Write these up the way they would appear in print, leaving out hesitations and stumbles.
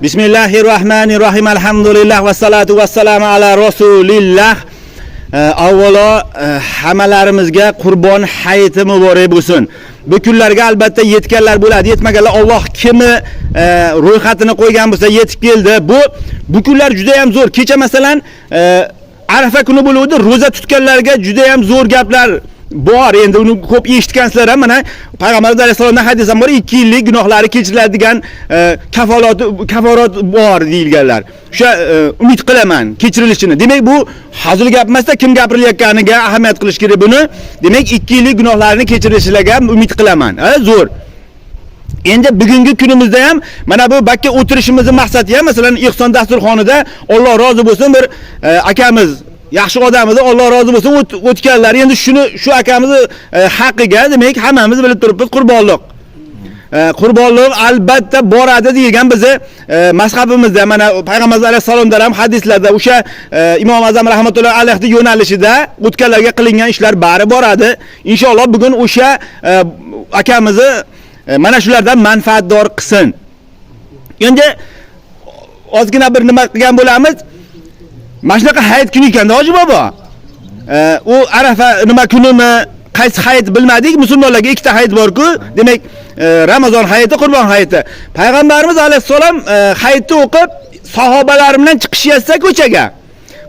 Bismillahirrahmanirrahim. Alhamdulillah va salatu vassalamu ala rasulillah. Avvalo hammalarimizga Qurbon hayiti muborak bo'lsin. Bu kunlarga albatta yetganlar bo'ladi, yetmaganlar Alloh kimi ro'yxatini qo'ygan bo'lsa yetib keldi. Bu kunlar juda ham zo'r. Kecha masalan Arafa kuni bo'ldi, roza tutganlarga juda ham zo'r gaplar bor. Endi uni ko'p eshitgansizlar ham. Mana Payg'ambar alayhisolamdan hadis ham bor, 2 yillik gunohlari kechiriladigan kaforat bor deyilganlar. O'sha umid qilaman kechirilishini. Demak bu hazil gap emasda, kim gapirilayotganiga ahamiyat qilish kerak buni. Demak 2 yillik gunohlarini kechirishiga ham umid qilaman. Zo'r. Endi bugungi kunimizda ham mana bu bakka o'tirishimizning maqsadi ham masalan Ihson dasturxonida Alloh rozi bo'lsin bir akamiz yaxshi odam edi, Alloh rozi bo'lsin o'tganlar. Endi shu akamizni haqqiga demak hammamiz bilib turibmiz qurbonlik. Qurbonlik albatta boradi degan bizni mazhabimizda mana Payg'ambar alayhisolamdan ham hadislarda o'sha Imom Azam rahmatullohi alayhi yo'nalishida o'tganlarga qilingan ishlar bari boradi. Inshaalloh bugun o'sha akamizni mana shulardan manfaatdor qilsin. Endi ozgina bir nima qilgan bo'lamiz. Mana shunaqa hayit kuni ekan Hoji bobo. U Arafa nima kunimi, qaysi hayit bilmadik. Musulmonlarga ikkita hayit bor-ku. Demak, Ramazon hayiti, Qurbon hayiti. Payg'ambarimiz alayhisalom hayitni o'qib, sahobalar bilan chiqishyapsa ko'chaga.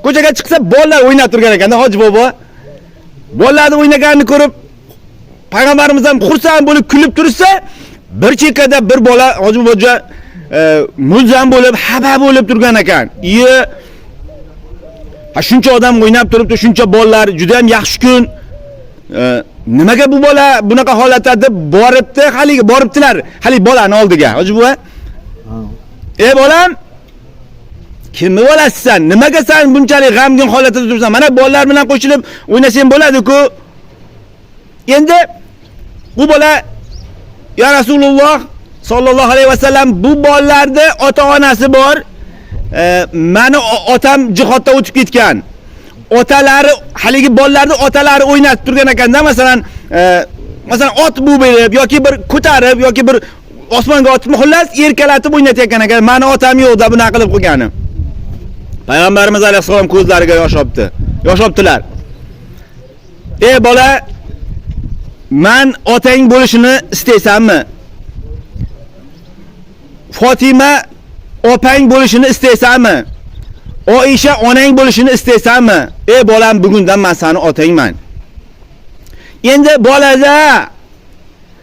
Ko'chaga chiqsa bolalar o'ynab turgan ekan Hoji bobo. Bolalarni o'ynaganini ko'rib Payg'ambarimiz ham xursand bo'lib kulib tursa, bir chekkada bir bola Hoji boboja mulzam bo'lib, xafa bo'lib turgan ekan. Shuncha odam o'ynab turibdi, shuncha bolalar, juda ham yaxshi kun. Nimaga bu bola bunaqa holatda deb boribdi, haliga boribdilar, hali bolani oldiga. Hoji buva. Bolam, kimni bolasisan? Nimaga sen bunchalik g'amgin holatda turibsan? Mana bolalar bilan qo'shilib o'ynasang bo'ladi-ku. Endi bu bola ya Rasululloh sallallohu alayhi vasallam bu bolalarda ota-onasi bor. Meni otam jihodda o'tib ketgan. Otalari haligi bolalarni otalari o'ynatib turgan ekanda, masalan ot bu berib yoki bir ko'tarib yoki bir osmonga otib, xullas erkalatib o'ynatayotgan ekan. Meni otam yo'qda buni qilib qo'ygani. Payg'ambarimiz alayhisalom ko'zlariga yosh olibdi. Yosh olibdilar. Bola, men otang bo'lishini istaysanmi? Fatima opang bo'lishini istaysanmi? Oisha onang bo'lishini istaysanmi? Bolam, bugundan men seni otangman. Endi bolada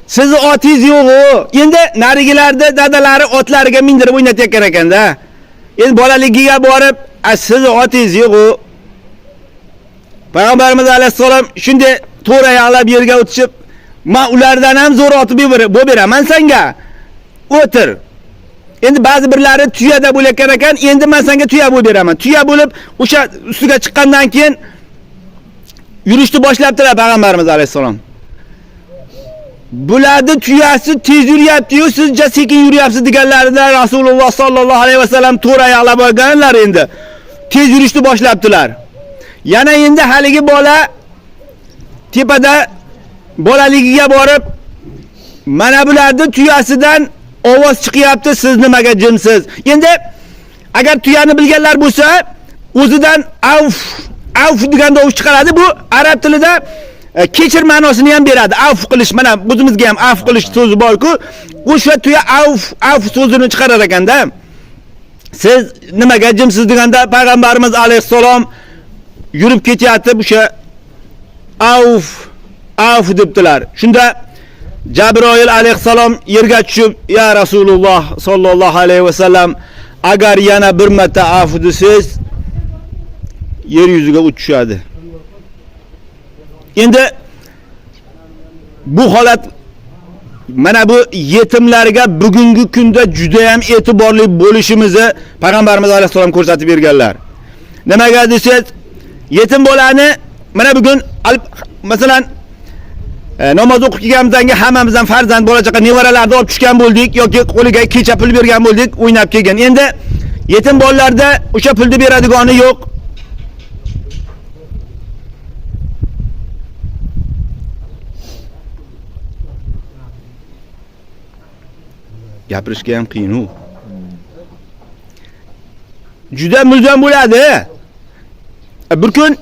sizni otingiz yo'q-ku. Endi narigilarda dadalari otlariga mindirib o'ynatayotgan ekanda. Endi bolaligiga borib, sizni otingiz yo'q-ku. Payg'ambarimiz alayhisalom shunday to'ra yog'lab yerga o'tishib, men ulardan ham zo'r otib beraman senga. O'tir. Endi ba'zi birlari tuyada bo'layotgan ekan, endi men senga tuya bo'lib beraman. Tuya bo'lib o'sha ustiga chiqqandan keyin yurishni boshlabdilar Payg'ambarimiz alayhisalom. Bularni tuyasi tez yuryapti-yu, sizcha sekin yuryapsiz deganlarida Rasululloh sallallohu alayhi vasallam to'ra yog'lab olganlar endi. Tez yurishni boshlabdilar. Yana endi haligi bola tepada bolaligiga borib, mana bularni tuyasidan ovoz chiqyapti, siz nimaga jimsiz? Endi agar tuyani bilganlar bo'lsa, o'zidan avf degan tovush chiqaradi. Bu arab tilida kechir ma'nosini ham beradi. Avf qilish, mana o'zimizga ham avf qilish so'zi bor-ku, o'sha tuya avf so'zini chiqarar ekanda. Siz nimaga jimsiz deganda Payg'ambarimiz alayhisalom yurib ketyapti, o'sha avf debdilar. Shunda Jabroil alayhisalom yerga tushib, ya Rasululloh sallallohu alayhi vasallam, agar yana bir marta avf desiz, yer yuziga o't tushadi. Endi bu holat mana bu yetimlarga bugungi kunda juda ham e'tiborli bo'lishimizni Payg'ambarimiz alayhisalom ko'rsatib berganlar. Nimaga desiz, yetim bolani mana bugun masalan namoz o'qib kelganimizdan keyin hammamizdan farzand, bola chaqa, nevaralarni olib tushgan bo'ldik yoki qo'liga kecha pul bergan bo'ldik, o'ynab kelgan. Endi yetim bolalarda o'sha pulni beradigani yo'q. Gapirishga ham qiyin u. juda muzam bo'ladi. Bir kun